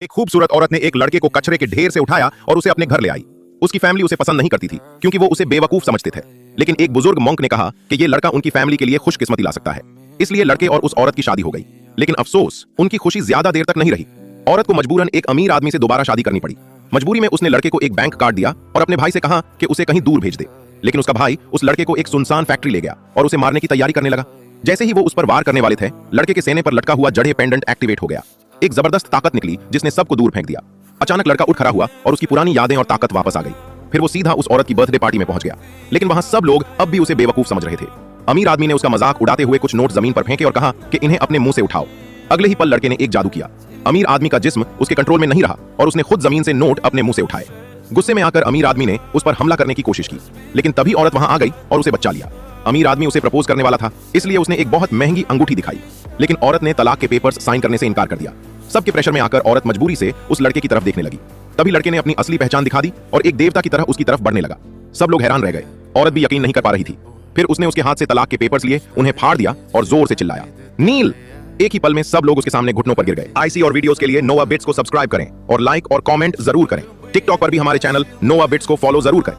एक खूबसूरत औरत ने एक लड़के को कचरे के ढेर से उठाया और उसे अपने घर ले आई। उसकी फैमिली उसे पसंद नहीं करती थी क्योंकि वो उसे बेवकूफ समझते थे। लेकिन एक बुजुर्ग मॉन्क ने कहा कि ये लड़का उनकी फैमिली के लिए खुशकिस्मती ला सकता है। इसलिए लड़के और उस औरत की शादी हो गई। लेकिन अफसोस, उनकी खुशी ज्यादा देर तक नहीं रही। औरत को मजबूरन एक अमीर आदमी से दोबारा शादी करनी पड़ी। मजबूरी में उसने लड़के को एक बैंक कार्ड दिया और अपने भाई से कहा कि उसे कहीं दूर भेज दे। लेकिन उसका भाई उस लड़के को एक सुनसान फैक्ट्री ले गया और उसे मारने की तैयारी करने लगा। जैसे ही वो उस पर वार करने वाले थे, लड़के के सीने पर लटका हुआ जड़े पेंडेंट एक्टिवेट हो गया। एक जबरदस्त ताकत निकली जिसने सबको दूर फेंक दिया। अचानक लड़का उठ खड़ा हुआ और उसकी पुरानी यादें और ताकत वापस आ गई। फिर वो सीधा उस औरत की बर्थडे पार्टी में पहुंच गया। लेकिन वहां सब लोग अब भी उसे बेवकूफ समझ रहे थे। अमीर आदमी ने उसका मजाक उड़ाते हुए कुछ नोट जमीन पर फेंके और कहा कि इन्हें अपने मुंह से उठाओ। अगले ही पल लड़के ने एक जादू किया। अमीर आदमी का जिस्म उसके कंट्रोल में नहीं रहा और उसने खुद जमीन से नोट अपने मुंह से उठाए। गुस्से में आकर अमीर आदमी ने उस पर हमला करने की कोशिश की, लेकिन तभी औरत वहां आ गई और उसे बचा लिया। अमीर आदमी उसे प्रपोज करने वाला था, इसलिए उसने एक बहुत महंगी अंगूठी दिखाई। लेकिन औरत ने तलाक के पेपर्स साइन करने से इनकार कर दिया। सबके प्रेशर में आकर औरत मजबूरी से उस लड़के की तरफ देखने लगी। तभी लड़के ने अपनी असली पहचान दिखा दी और एक देवता की तरह उसकी तरफ बढ़ने लगा। सब लोग हैरान रह गए। औरत भी यकीन नहीं कर पा रही थी। फिर उसने उसके हाथ से तलाक के पेपर्स लिए, उन्हें फाड़ दिया और जोर से चिल्लाया, नील। एक ही पल में सब लोग उसके सामने घुटनों पर गिर गए। आईसी और वीडियोस के लिए नोवा बिट्स को सब्सक्राइब करें और लाइक और कमेंट जरूर करें। टिकटॉक पर भी हमारे चैनल नोवा बिट्स को फॉलो जरूर करें।